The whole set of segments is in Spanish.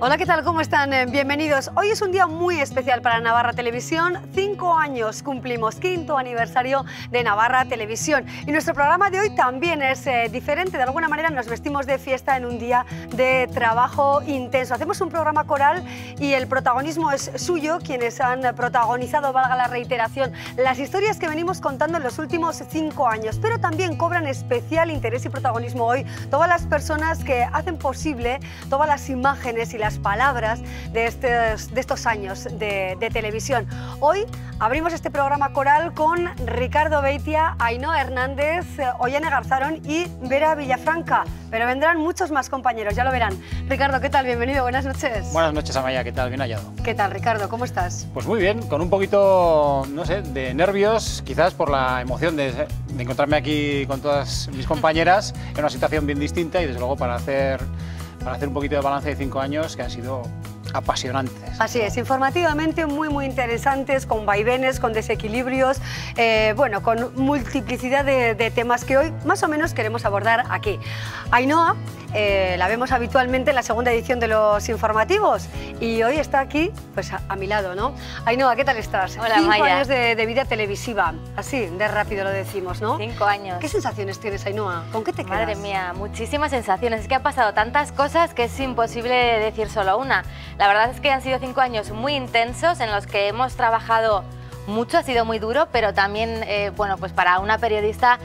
Hola, ¿qué tal? ¿Cómo están? Bienvenidos. Hoy es un día muy especial para Navarra Televisión. 5 años cumplimos, 5º aniversario de Navarra Televisión. Y nuestro programa de hoy también es diferente. De alguna manera nos vestimos de fiesta en un día de trabajo intenso. Hacemos un programa coral y el protagonismo es suyo, quienes han protagonizado, valga la reiteración, las historias que venimos contando en los últimos 5 años. Pero también cobran especial interés y protagonismo hoy todas las personas que hacen posible todas las imágenes y las palabras de estos años de televisión. Hoy abrimos este programa coral con Ricardo Beitia, Ainhoa Hernández, Ollane Garzarón y Vera Villafranca, pero vendrán muchos más compañeros, ya lo verán. Ricardo, ¿qué tal? Bienvenido, buenas noches. Buenas noches, Amaya, ¿qué tal? Bien hallado. ¿Qué tal, Ricardo? ¿Cómo estás? Pues muy bien, con un poquito, no sé, de nervios, quizás por la emoción de encontrarme aquí con todas mis compañeras en una situación bien distinta y desde luego para hacer un poquito de balance de 5 años que han sido apasionantes. Así es, informativamente muy interesantes, con vaivenes, con desequilibrios, bueno, con multiplicidad de temas que hoy más o menos queremos abordar aquí. Ainhoa, la vemos habitualmente en la segunda edición de los informativos y hoy está aquí, pues a mi lado, ¿no? Ainhoa, ¿qué tal estás? Hola, 5 Maya. años de vida televisiva, así, de rápido lo decimos, ¿no? 5 años. ¿Qué sensaciones tienes, Ainhoa? ¿Con qué te quedas? Madre mía, muchísimas sensaciones. Es que ha pasado tantas cosas que es imposible decir solo una. La verdad es que han sido 5 años muy intensos en los que hemos trabajado mucho, ha sido muy duro, pero también, bueno, pues para una periodista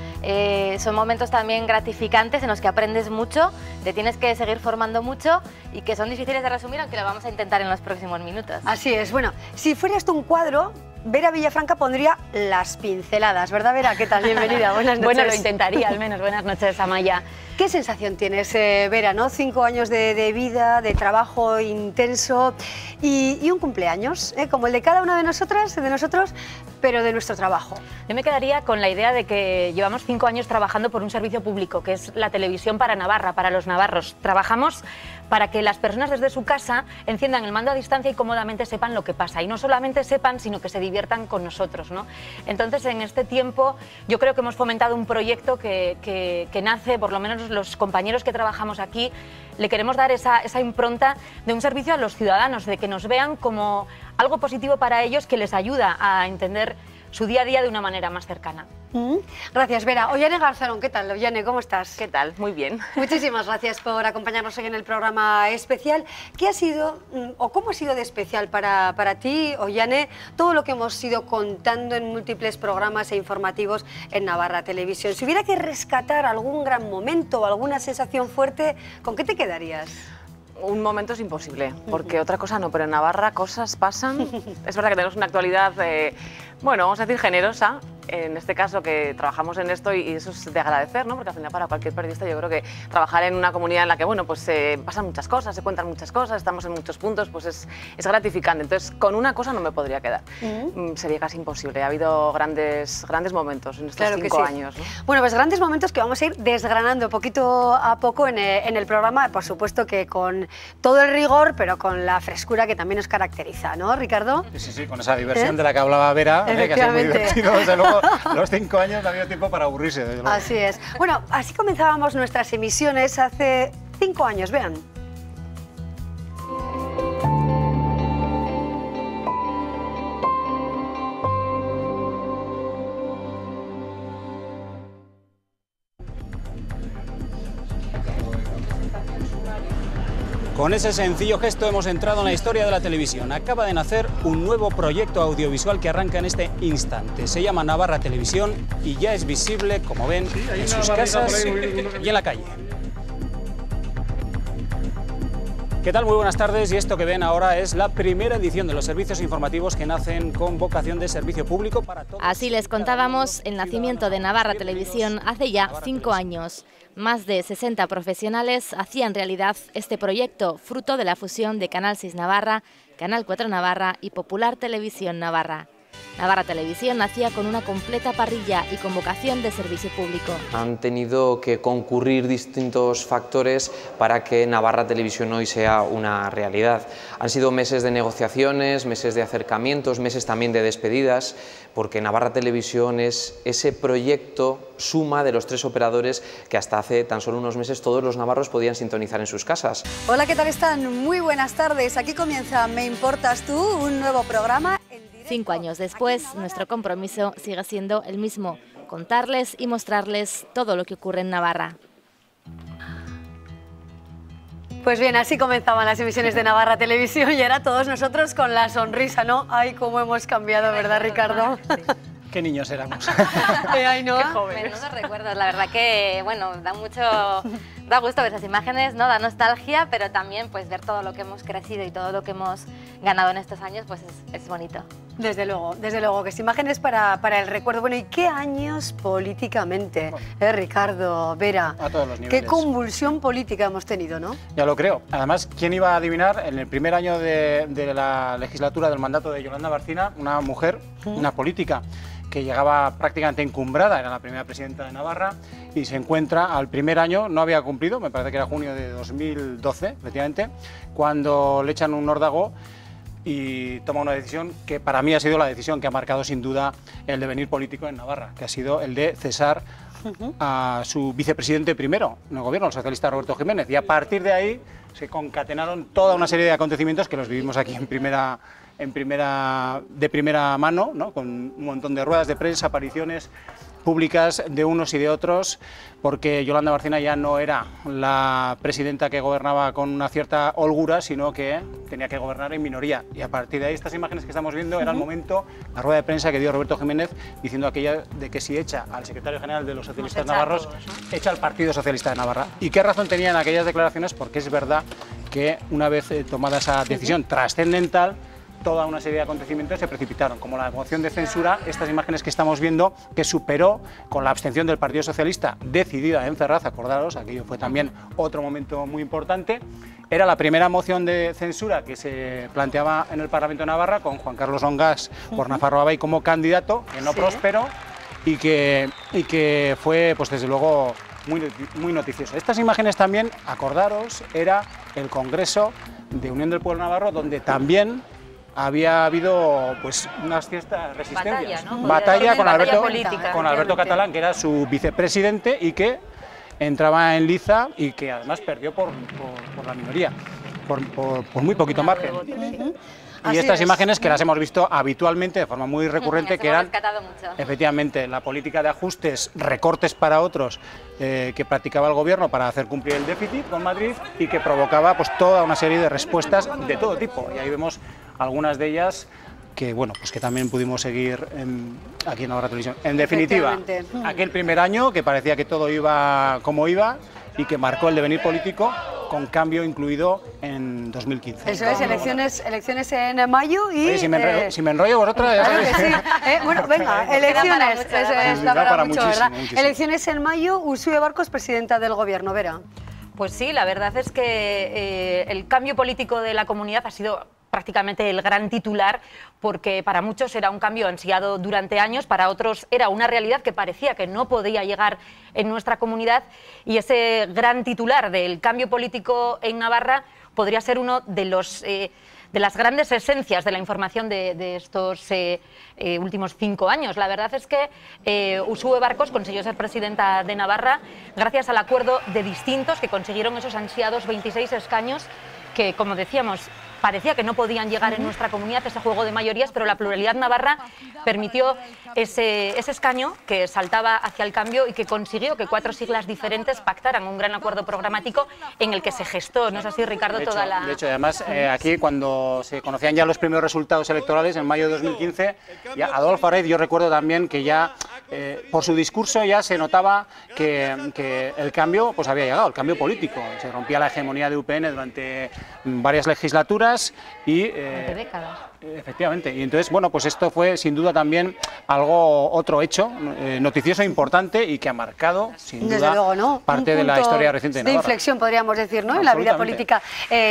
son momentos también gratificantes en los que aprendes mucho, te tienes que seguir formando mucho y que son difíciles de resumir, aunque lo vamos a intentar en los próximos minutos. Así es. Bueno, si fuera esto un cuadro, Vera Villafranca pondría las pinceladas, ¿verdad, Vera? ¿Qué tal? Bienvenida, buenas noches. Bueno, lo intentaría al menos. Buenas noches, Amaya. ¿Qué sensación tienes, Vera, ¿no? 5 años de vida, de trabajo intenso y un cumpleaños, como el de cada una de nosotras, de nosotros, pero de nuestro trabajo. Yo me quedaría con la idea de que llevamos 5 años trabajando por un servicio público, que es la televisión para Navarra, para los navarros. Trabajamos para que las personas desde su casa enciendan el mando a distancia y cómodamente sepan lo que pasa. Y no solamente sepan, sino que se diviertan con nosotros, ¿no? Entonces, en este tiempo, yo creo que hemos fomentado un proyecto que nace, por lo menos los compañeros que trabajamos aquí, le queremos dar esa impronta de un servicio a los ciudadanos, de que nos vean como algo positivo para ellos que les ayuda a entender su día a día de una manera más cercana. Gracias, Vera. Ollane Garzarón, ¿qué tal? Ollane, ¿cómo estás? ¿Qué tal? Muy bien. Muchísimas gracias por acompañarnos hoy en el programa especial. ¿Qué ha sido o cómo ha sido de especial para ti, Ollane, todo lo que hemos ido contando en múltiples programas e informativos en Navarra Televisión? Si hubiera que rescatar algún gran momento o alguna sensación fuerte, ¿con qué te quedarías? Un momento es imposible, porque otra cosa no, pero en Navarra cosas pasan. Es verdad que tenemos una actualidad, bueno, vamos a decir generosa, en este caso que trabajamos en esto y eso es de agradecer, ¿no? Porque al final para cualquier periodista yo creo que trabajar en una comunidad en la que, bueno, pues pasan muchas cosas, se cuentan muchas cosas, estamos en muchos puntos, pues es gratificante. Entonces, con una cosa no me podría quedar. Sería casi imposible. Ha habido grandes momentos en estos 5 años, ¿no? Bueno, pues grandes momentos que vamos a ir desgranando poquito a poco en el programa, por supuesto que con todo el rigor, pero con la frescura que también nos caracteriza, ¿no, Ricardo? Sí, con esa diversión de la que hablaba Vera, que ha sido muy divertido. Desde luego, los 5 años no ha habido tiempo para aburrirse, desde luego. Así es. Bueno, así comenzábamos nuestras emisiones hace 5 años, vean. Con ese sencillo gesto hemos entrado en la historia de la televisión. Acaba de nacer un nuevo proyecto audiovisual que arranca en este instante. Se llama Navarra Televisión y ya es visible, como ven, en sus casas y en la calle. ¿Qué tal? Muy buenas tardes, y esto que ven ahora es la primera edición de los servicios informativos que nacen con vocación de servicio público para todos. Así les contábamos el nacimiento de Navarra Televisión hace ya 5 años. Más de 60 profesionales hacían realidad este proyecto, fruto de la fusión de Canal 6 Navarra, Canal 4 Navarra y Popular Televisión Navarra. Navarra Televisión nacía con una completa parrilla y con vocación de servicio público. Han tenido que concurrir distintos factores para que Navarra Televisión hoy sea una realidad. Han sido meses de negociaciones, meses de acercamientos, meses también de despedidas, porque Navarra Televisión es ese proyecto suma de los 3 operadores que hasta hace tan solo unos meses todos los navarros podían sintonizar en sus casas. Hola, ¿qué tal están? Muy buenas tardes. Aquí comienza Me Importas Tú, un nuevo programa. 5 años después, nuestro compromiso sigue siendo el mismo: contarles y mostrarles todo lo que ocurre en Navarra. Pues bien, así comenzaban las emisiones de Navarra Televisión y ahora todos nosotros con la sonrisa, ¿no? Ay, cómo hemos cambiado, ¿verdad, Ricardo? Qué niños éramos. Ay, no. Menudos recuerdos, la verdad que, bueno, da gusto ver esas imágenes, ¿no? Da nostalgia, pero también pues ver todo lo que hemos crecido y todo lo que hemos ganado en estos años, pues es bonito. Desde luego, que es imágenes para el recuerdo. Bueno, ¿y qué años políticamente, Ricardo, Vera? A todos los niveles. Qué convulsión política hemos tenido, ¿no? Ya lo creo. Además, ¿quién iba a adivinar en el primer año de la legislatura del mandato de Yolanda Barcina, una mujer, una política que llegaba prácticamente encumbrada, era la primera presidenta de Navarra, y se encuentra al primer año, no había cumplido, me parece que era junio de 2012, efectivamente, cuando le echan un órdago y toma una decisión que para mí ha sido la decisión que ha marcado sin duda el devenir político en Navarra, que ha sido el de cesar a su vicepresidente primero en el gobierno, el socialista Roberto Jiménez, y a partir de ahí se concatenaron toda una serie de acontecimientos que los vivimos aquí de primera mano, ¿no? Con un montón de ruedas de prensa, apariciones públicas de unos y de otros, porque Yolanda Barcina ya no era la presidenta que gobernaba con una cierta holgura, sino que tenía que gobernar en minoría. Y a partir de ahí, estas imágenes que estamos viendo era el momento, la rueda de prensa que dio Roberto Jiménez, diciendo aquella de que si echa al secretario general de los socialistas navarros, echa al Partido Socialista de Navarra. ¿Y qué razón tenían aquellas declaraciones? Porque es verdad que una vez tomada esa decisión trascendental, toda una serie de acontecimientos se precipitaron, como la moción de censura, estas imágenes que estamos viendo, que superó con la abstención del Partido Socialista decidida en Ferraz, acordaros, aquello fue también otro momento muy importante. Era la primera moción de censura que se planteaba en el Parlamento de Navarra, con Juan Carlos Ongas por Nafarroa Bay como candidato, que no prosperó y que fue, pues desde luego, muy noticioso. Estas imágenes también, acordaros, era el Congreso de Unión del Pueblo Navarro, donde también había habido pues unas ciertas resistencias. Batalla con Alberto Catalán, que era su vicepresidente y que entraba en liza y que además perdió por la minoría, por muy poquito margen. Y estas imágenes que las hemos visto habitualmente de forma muy recurrente, que eran efectivamente la política de ajustes, recortes para otros que practicaba el gobierno para hacer cumplir el déficit con Madrid y que provocaba pues toda una serie de respuestas de todo tipo. Y ahí vemos algunas de ellas que, bueno, pues que también pudimos seguir aquí en Navarra Televisión. En definitiva, aquel primer año que parecía que todo iba como iba y que marcó el devenir político, con cambio incluido en 2015. Eso es, elecciones en mayo y... Oye, si me enrollo vosotras... Claro que sí. Bueno, venga, elecciones. Está para mucho, ¿verdad? Muchísimo. Elecciones en mayo, Uxue Barcos, presidenta del Gobierno. Vera. Pues sí, la verdad es que el cambio político de la comunidad ha sido prácticamente el gran titular, porque para muchos era un cambio ansiado durante años, para otros era una realidad que parecía que no podía llegar en nuestra comunidad, y ese gran titular del cambio político en Navarra podría ser uno de las grandes esencias de la información de estos últimos 5 años. La verdad es que Uxue Barcos consiguió ser presidenta de Navarra gracias al acuerdo de distintos que consiguieron esos ansiados 26 escaños que, como decíamos, parecía que no podían llegar en nuestra comunidad, ese juego de mayorías, pero la pluralidad navarra permitió ese escaño que saltaba hacia el cambio y que consiguió que 4 siglas diferentes pactaran un gran acuerdo programático en el que se gestó, ¿no es así, Ricardo? De hecho, además, aquí cuando se conocían ya los primeros resultados electorales, en mayo de 2015, ya Adolfo Araiz, yo recuerdo también que ya por su discurso ya se notaba que el cambio pues había llegado, el cambio político. Se rompía la hegemonía de UPN durante varias legislaturas y... durante décadas. Efectivamente, y entonces, bueno, pues esto fue sin duda también otro hecho noticioso importante y que ha marcado, sin Desde duda, luego, ¿no? parte de la historia reciente de Navarra. Inflexión, podríamos decir, ¿no?, en la vida política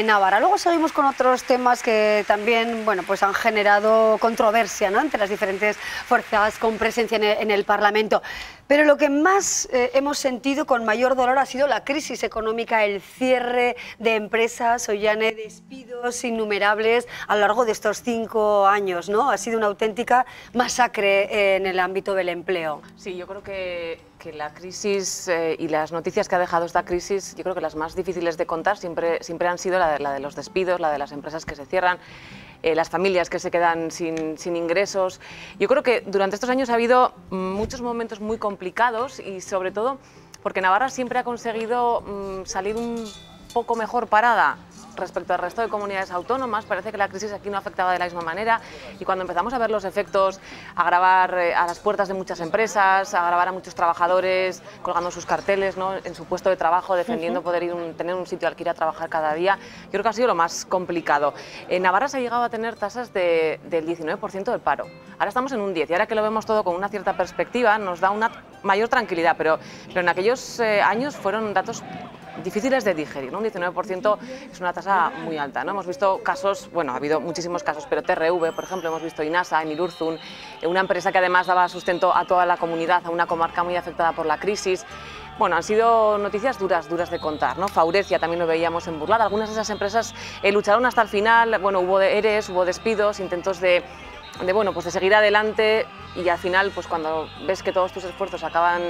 navarra. Luego seguimos con otros temas que también, bueno, pues han generado controversia, ¿no?, entre las diferentes fuerzas con presencia en el Parlamento. Pero lo que más hemos sentido con mayor dolor ha sido la crisis económica, el cierre de empresas, Ollane, despidos innumerables a lo largo de estos 5 años, ¿no? Ha sido una auténtica masacre en el ámbito del empleo. Sí, yo creo que la crisis y las noticias que ha dejado esta crisis, yo creo que las más difíciles de contar siempre han sido la de los despidos, la de las empresas que se cierran, las familias que se quedan sin ingresos. Yo creo que durante estos años ha habido muchos momentos muy complicados y sobre todo porque Navarra siempre ha conseguido salir un poco mejor parada respecto al resto de comunidades autónomas. Parece que la crisis aquí no afectaba de la misma manera y cuando empezamos a ver los efectos, a grabar a las puertas de muchas empresas, a grabar a muchos trabajadores colgando sus carteles, ¿no?, en su puesto de trabajo, defendiendo poder tener un sitio al que ir a trabajar cada día, yo creo que ha sido lo más complicado. En Navarra se ha llegado a tener tasas del 19% del paro. Ahora estamos en un 10% y ahora que lo vemos todo con una cierta perspectiva nos da una mayor tranquilidad, pero en aquellos años fueron datos difíciles de digerir, ¿no? Un 19% es una tasa muy alta, ¿no? Hemos visto casos, bueno, ha habido muchísimos casos, pero TRV, por ejemplo, hemos visto Inasa, en Irurzun, una empresa que además daba sustento a toda la comunidad, a una comarca muy afectada por la crisis. Bueno, han sido noticias duras de contar, ¿no? Faurecia también lo veíamos en Burlada. Algunas de esas empresas lucharon hasta el final, bueno, hubo EREs, hubo despidos, intentos de seguir adelante y al final, pues cuando ves que todos tus esfuerzos acaban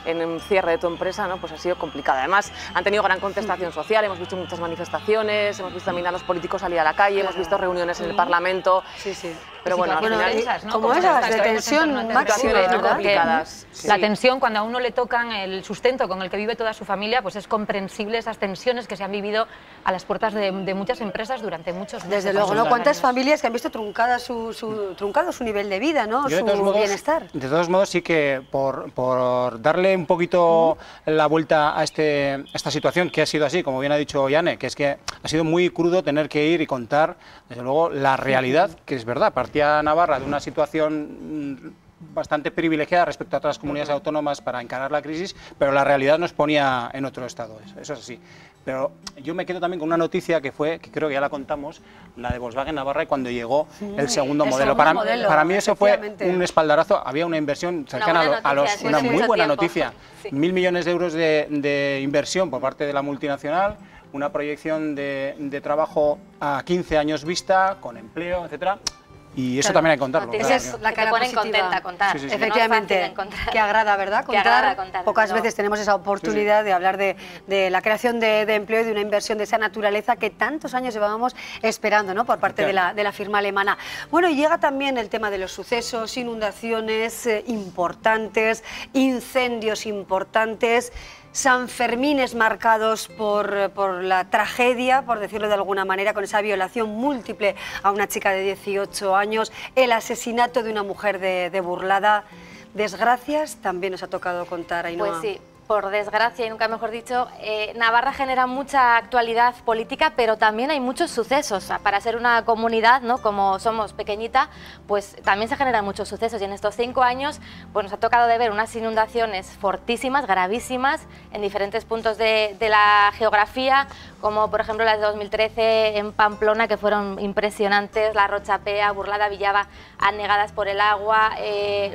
en un cierre de tu empresa, ¿no?, pues ha sido complicado. Además, han tenido gran contestación social, hemos visto muchas manifestaciones, hemos visto también a los políticos salir a la calle, hemos visto reuniones en el Parlamento. Sí, sí. Pero bueno, al final, esas, ¿no?, como esas, de tensión máxima, muy complicadas. Sí. La tensión, cuando a uno le tocan el sustento con el que vive toda su familia, pues es comprensible esas tensiones que se han vivido a las puertas de muchas empresas durante muchos meses. Desde luego, ¿no? ¿Cuántas familias que han visto truncado su nivel de vida, ¿no?, Yo, su bienestar? De todos modos, sí que por darle un poquito la vuelta a esta situación, que ha sido así, como bien ha dicho Ollane, que es que ha sido muy crudo tener que ir y contar, desde luego, la realidad, que es verdad, partía Navarra de una situación bastante privilegiada respecto a otras comunidades autónomas para encarar la crisis, pero la realidad nos ponía en otro estado, eso es así. Pero yo me quedo también con una noticia que creo que ya la contamos, la de Volkswagen Navarra y cuando llegó el segundo modelo. Para mí eso fue un espaldarazo, había una inversión cercana una muy buena noticia, 1.000 millones de euros de inversión por parte de la multinacional, una proyección de trabajo a 15 años vista, con empleo, etcétera. Y eso también hay que contarlo. Esa es la cara te ponen positiva. Contenta contar. Sí, sí. Efectivamente, que agrada, ¿verdad? Que agrada contar. Pocas veces tenemos esa oportunidad de hablar de la creación de empleo y de una inversión de esa naturaleza que tantos años llevábamos esperando, ¿no?, por parte de la firma alemana. Bueno, y llega también el tema de los sucesos, inundaciones importantes, incendios importantes, Sanfermines marcados por la tragedia, por decirlo de alguna manera, con esa violación múltiple a una chica de 18 años, el asesinato de una mujer de Burlada. Desgracias también nos ha tocado contar, Ainhoa. Pues sí. Por desgracia, y nunca mejor dicho, Navarra genera mucha actualidad política, pero también hay muchos sucesos. Para ser una comunidad, ¿no?, como somos pequeñita, pues también se generan muchos sucesos. Y en estos 5 años pues nos ha tocado de ver unas inundaciones fortísimas, gravísimas, en diferentes puntos de la geografía, como por ejemplo las de 2013 en Pamplona, que fueron impresionantes, la Rochapea, Burlada, Villava, anegadas por el agua.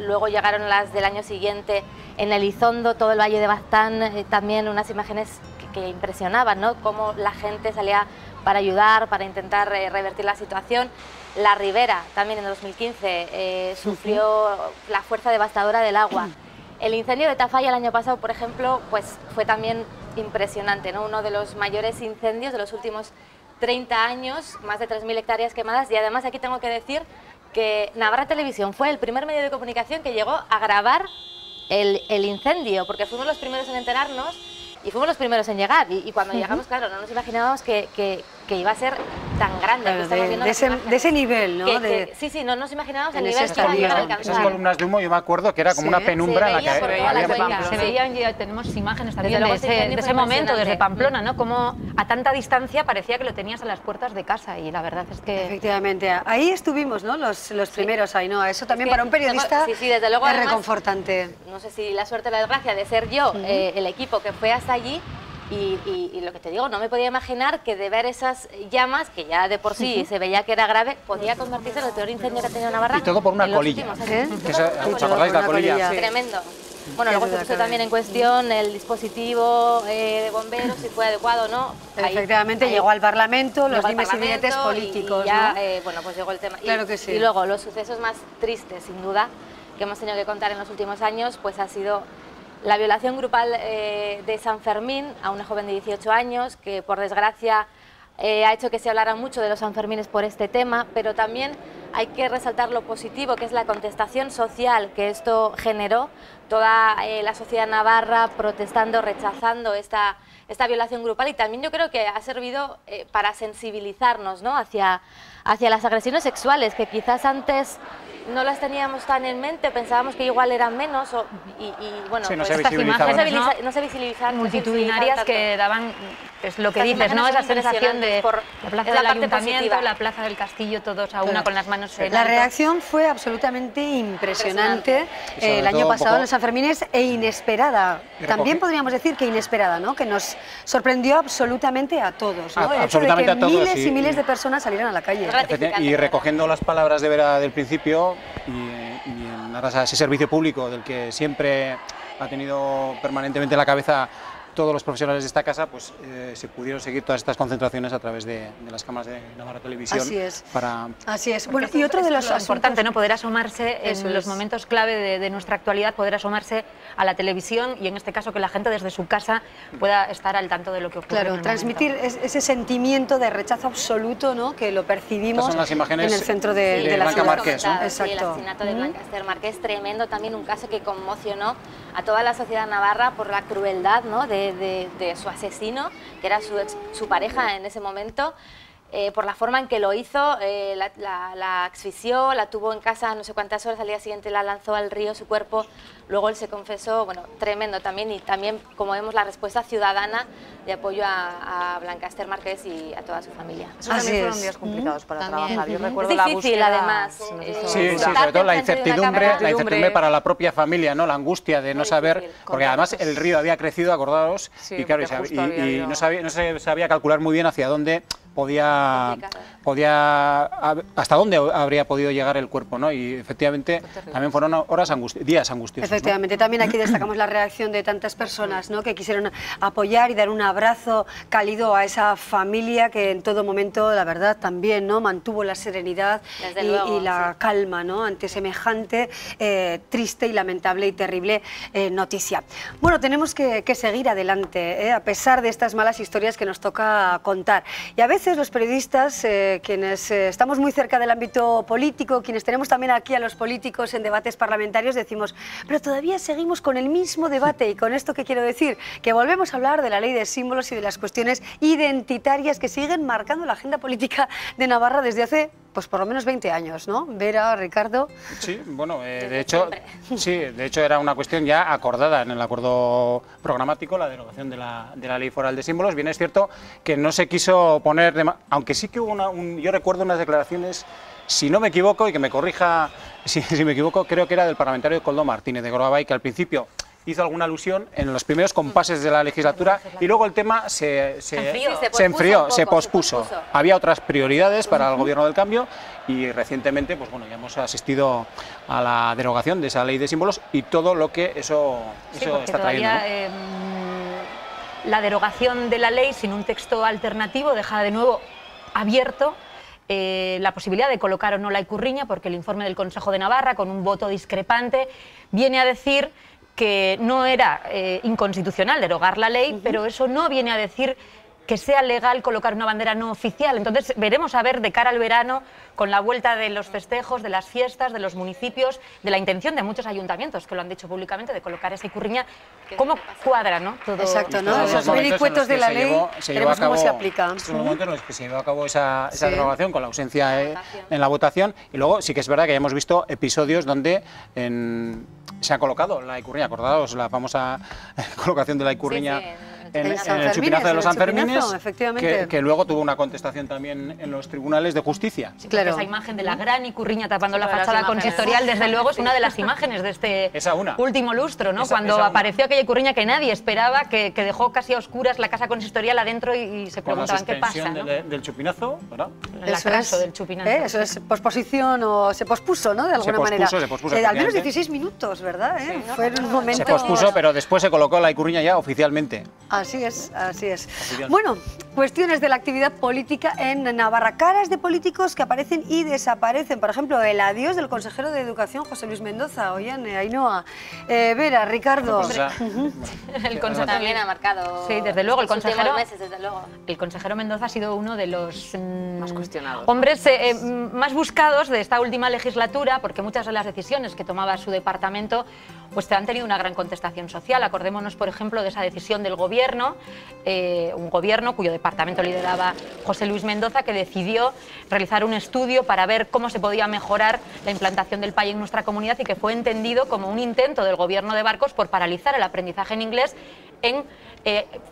Luego llegaron las del año siguiente en Elizondo, todo el Valle de Baztán, también unas imágenes que impresionaban, ¿no?, cómo la gente salía para ayudar, para intentar revertir la situación. La Ribera, también en 2015, sufrió la fuerza devastadora del agua. El incendio de Tafalla el año pasado, por ejemplo, pues fue también impresionante, ¿no?, uno de los mayores incendios de los últimos 30 años, más de 3.000 hectáreas quemadas, y además aquí tengo que decir que Navarra Televisión fue el primer medio de comunicación que llegó a grabar el incendio, porque fuimos los primeros en enterarnos y fuimos los primeros en llegar. Y cuando llegamos, claro, no nos imaginábamos que iba a ser tan grande que estamos viendo. De ese nivel, ¿no? Sí, no nos imaginábamos el en nivel ese que iban a estadio. alcanzar. Esas columnas de humo, yo me acuerdo que era como una penumbra en la que había. Se veían, ya tenemos imágenes también Desde de luego, ese momento, desde Pamplona, ¿no? Como a tanta distancia parecía que lo tenías a las puertas de casa, y la verdad es que... Efectivamente, ahí estuvimos, ¿no? Los primeros, Ainhoa. Eso también para un periodista desde luego, es además, reconfortante. No sé si la suerte o la desgracia de ser yo el equipo que fue hasta allí. Y lo que te digo, no me podía imaginar que de ver esas llamas, que ya de por sí se veía que era grave, podía convertirse en el peor incendio que ha tenido Navarra. Y todo por una colilla. ¿Os acordáis de la colilla? Tremendo. Bueno, luego se puso también en cuestión el dispositivo de bomberos, si fue adecuado o no. Efectivamente, llegó al Parlamento, los dimes y diretes políticos, y ya, ¿no? bueno, pues llegó el tema. Claro que sí. Y luego, los sucesos más tristes, sin duda, que hemos tenido que contar en los últimos años, pues ha sido la violación grupal de San Fermín a una joven de 18 años, que por desgracia ha hecho que se hablara mucho de los Sanfermines por este tema, pero también hay que resaltar lo positivo, que es la contestación social que esto generó, toda la sociedad navarra protestando, rechazando esta violación grupal, y también yo creo que ha servido para sensibilizarnos, ¿no?, hacia las agresiones sexuales, que quizás antes no las teníamos tan en mente, pensábamos que igual eran menos, y bueno, sí, no pues se visibilizaban. no se visibilizaban, multitudinarias que daban, es lo que dices, ¿no? Esa sensación de la plaza del Ayuntamiento, la plaza del Castillo, todos a una con las manos en alto. La reacción fue absolutamente impresionante el año pasado en los Sanfermines, e inesperada. También podríamos decir que inesperada, ¿no? Que nos sorprendió absolutamente a todos, ¿no? El hecho de que miles y miles de personas salieran a la calle. Y recogiendo las palabras de Vera del principio, y en aras a ese servicio público del que siempre ha tenido permanentemente en la cabeza todos los profesionales de esta casa, pues se pudieron seguir todas estas concentraciones a través de las cámaras de Navarra Televisión. Así es. Así es. Bueno, y otro de los asuntos importante, ¿no?, poder asomarse en los momentos clave de nuestra actualidad, poder asomarse a la televisión, y en este caso que la gente desde su casa pueda estar al tanto de lo que ocurre. Claro, transmitir ese sentimiento de rechazo absoluto, ¿no?, que lo percibimos son las imágenes en el centro de la Blanca ciudad. Márquez, ¿no? Exacto. Sí, el asesinato de Blanca Esther Márquez, tremendo, también un caso que conmocionó a toda la sociedad navarra por la crueldad, ¿no?, de su asesino, que era su pareja en ese momento, por la forma en que lo hizo, la asfixió, la tuvo en casa no sé cuántas horas, al día siguiente la lanzó al río su cuerpo, luego él se confesó, bueno, tremendo también, y también, como vemos, la respuesta ciudadana de apoyo a Blanca Esther Márquez y a toda su familia. Esos también fueron días complicados para trabajar. Yo recuerdo es la difícil, búsqueda, además. Sí, sobre todo la incertidumbre para la propia familia, ¿no? La angustia de no saber, porque además el río había crecido, acordaos, y claro, no se sabía calcular muy bien hacia dónde hasta dónde habría podido llegar el cuerpo, ¿no? Y efectivamente también fueron días angustiosos. Efectivamente, ¿no? También aquí destacamos la reacción de tantas personas, ¿no?, que quisieron apoyar y dar un abrazo cálido a esa familia que en todo momento, la verdad, también, ¿no?, mantuvo la serenidad y la calma, ¿no?, ante semejante triste y lamentable y terrible noticia. Bueno, tenemos que seguir adelante, a pesar de estas malas historias que nos toca contar. Y a veces los periodistas, quienes estamos muy cerca del ámbito político, quienes tenemos también aquí a los políticos en debates parlamentarios, decimos, pero todavía seguimos con el mismo debate. ¿Y con esto qué quiero decir? Que volvemos a hablar de la ley de símbolos y de las cuestiones identitarias que siguen marcando la agenda política de Navarra desde hace, pues por lo menos 20 años, ¿no? Vera, Ricardo. Sí, bueno, de hecho era una cuestión ya acordada en el acuerdo programático, la derogación de la ley foral de símbolos. Bien, es cierto que no se quiso poner, aunque sí que hubo yo recuerdo unas declaraciones, si no me equivoco, y que me corrija si me equivoco, creo que era del parlamentario Koldo Martínez de Gorabay, que al principio hizo alguna alusión en los primeros compases de la legislatura, y luego el tema se enfrió, se pospuso. Había otras prioridades para el gobierno del cambio, y recientemente, pues bueno, ya hemos asistido a la derogación de esa ley de símbolos y todo lo que eso está trayendo, ¿no? La derogación de la ley sin un texto alternativo deja de nuevo abierto la posibilidad de colocar o no la ikurriña, porque el informe del Consejo de Navarra, con un voto discrepante, viene a decir que no era inconstitucional derogar la ley, pero eso no viene a decir que sea legal colocar una bandera no oficial. Entonces veremos a ver de cara al verano, con la vuelta de los festejos, de las fiestas, de los municipios, de la intención de muchos ayuntamientos que lo han dicho públicamente de colocar esa ikurriña, cómo cuadra, ¿no? Todo. Exacto, ¿no? Esos vericuetos de la ley, veremos cómo se aplica. Estos son los momentos en los que se llevó a cabo esa derogación con la ausencia en la votación, y luego sí que es verdad que ya hemos visto episodios donde se ha colocado la ikurriña, acordaos la famosa colocación de la ikurriña en el chupinazo de los Sanfermines, que luego tuvo una contestación también en los tribunales de justicia. Sí, claro. Esa imagen de la gran ikurriña tapando la fachada consistorial, desde luego, es una de las imágenes de este último lustro, ¿no? Cuando apareció aquella ikurriña que nadie esperaba, que dejó casi a oscuras la casa consistorial adentro y se preguntaban qué pasa, ¿no? Del chupinazo, ¿verdad? El atraso del chupinazo. Eso es posposición o se pospuso, ¿no? De alguna manera. Se pospuso. Al menos 16 minutos, ¿verdad? Sí, fue un momento... Se pospuso, pero después se colocó la ikurriña ya oficialmente. Así es, así es. Bueno, cuestiones de la actividad política en Navarra. Caras de políticos que aparecen y desaparecen. Por ejemplo, el adiós del consejero de Educación, José Luis Mendoza. Ollane, Ainhoa, Vera, Ricardo. El consejero también ha marcado. Sí, desde luego, el consejero. Meses, desde luego. El consejero Mendoza ha sido uno de los más cuestionados, hombres más buscados de esta última legislatura, porque muchas de las decisiones que tomaba su departamento pues han tenido una gran contestación social. Acordémonos, por ejemplo, de esa decisión del gobierno, un gobierno cuyo departamento lideraba José Luis Mendoza, que decidió realizar un estudio para ver cómo se podía mejorar la implantación del PAI en nuestra comunidad, y que fue entendido como un intento del gobierno de Barcos por paralizar el aprendizaje en inglés en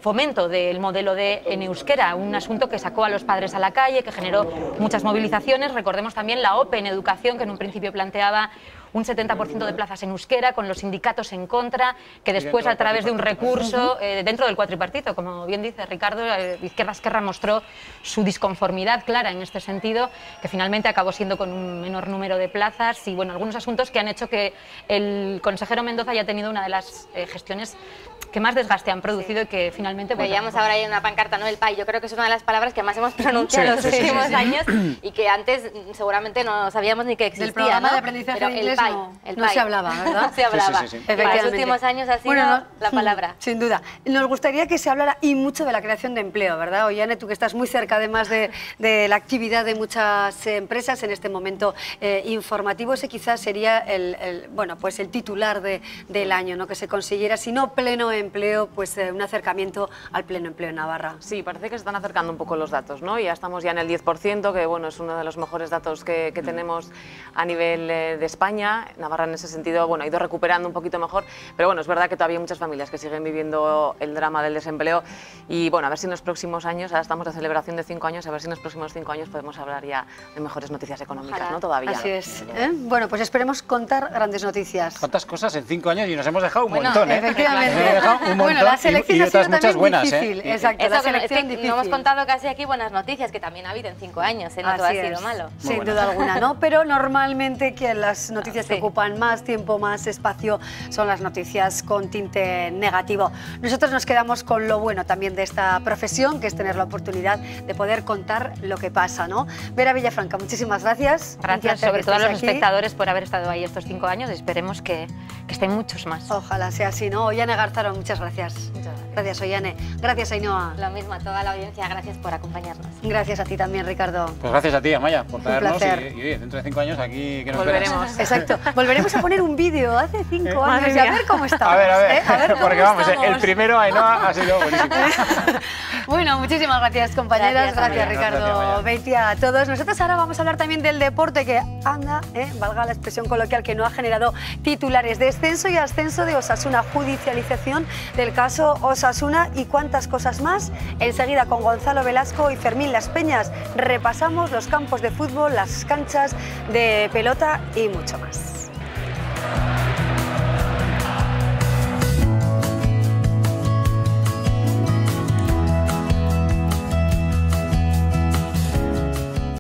fomento del modelo en euskera, un asunto que sacó a los padres a la calle, que generó muchas movilizaciones. Recordemos también la OPE en educación, que en un principio planteaba un 70% de plazas en euskera, con los sindicatos en contra, que después, a través de un recurso dentro del cuatripartito, como bien dice Ricardo, Izquierda Esquerra mostró su disconformidad clara en este sentido, que finalmente acabó siendo con un menor número de plazas y bueno, algunos asuntos que han hecho que el consejero Mendoza haya tenido una de las gestiones que más desgaste han producido y que finalmente... Veíamos ahora ahí una pancarta, ¿no? El PAI. Yo creo que es una de las palabras que más hemos pronunciado en los últimos años y que antes seguramente no sabíamos ni que existía. Del programa de aprendizaje en inglés no se hablaba, ¿verdad? No se hablaba. En los últimos años ha sido la palabra. Sin duda. Nos gustaría que se hablara y mucho de la creación de empleo, ¿verdad? Ollane, tú que estás muy cerca además de la actividad de muchas empresas en este momento informativo, ese quizás sería pues el titular del año, ¿no? Que se consiguiera, si no pleno empleo, pues un acercamiento al pleno empleo en Navarra. Sí, parece que se están acercando un poco los datos, ¿no? Ya estamos ya en el 10%, que bueno, es uno de los mejores datos que tenemos a nivel de España. Navarra en ese sentido, bueno, ha ido recuperando un poquito mejor, pero bueno, es verdad que todavía hay muchas familias que siguen viviendo el drama del desempleo y bueno, a ver si en los próximos años, ahora estamos de celebración de 5 años, a ver si en los próximos 5 años podemos hablar ya de mejores noticias económicas, ¿no? Todavía. Así es. Bueno, pues esperemos contar grandes noticias. ¿Cuántas cosas en 5 años? Y nos hemos dejado un montón, ¿eh? Efectivamente. Bueno, la selección y otras muchas buenas, difícil. Exacto, eso, la selección difícil. No hemos contado casi aquí buenas noticias, que también ha habido en 5 años, no todo ha sido malo. Sin duda alguna, ¿no? Pero normalmente las noticias que ocupan más tiempo, más espacio, son las noticias con tinte negativo. Nosotros nos quedamos con lo bueno también de esta profesión, que es tener la oportunidad de poder contar lo que pasa, ¿no? Vera Villafranca, muchísimas gracias. Gracias sobre todo a los espectadores por haber estado ahí estos 5 años y esperemos que estén muchos más. Ojalá sea así, ¿no? Ollane Garzaro, muchas gracias. Muchas gracias. Gracias, Ollane. Gracias, Ainhoa. Lo mismo a toda la audiencia, gracias por acompañarnos. Gracias a ti también, Ricardo. Pues gracias a ti, Amaya, por traernos y dentro de 5 años aquí que nos volveremos. Exacto. Volveremos a poner un vídeo hace 5 años y a ver cómo estamos. A ver, porque vamos, el primero, Ainhoa, ha sido buenísimo. Bueno, muchísimas gracias, compañeras. Gracias, Ricardo. Beitia, a todos. Nosotros ahora vamos a hablar también del deporte que anda, valga la expresión coloquial, que no ha generado titulares. Descenso y ascenso de Osasuna, judicialización del caso Osasuna y cuántas cosas más. Enseguida con Gonzalo Velasco y Fermín Las Peñas repasamos los campos de fútbol, las canchas de pelota y mucho más.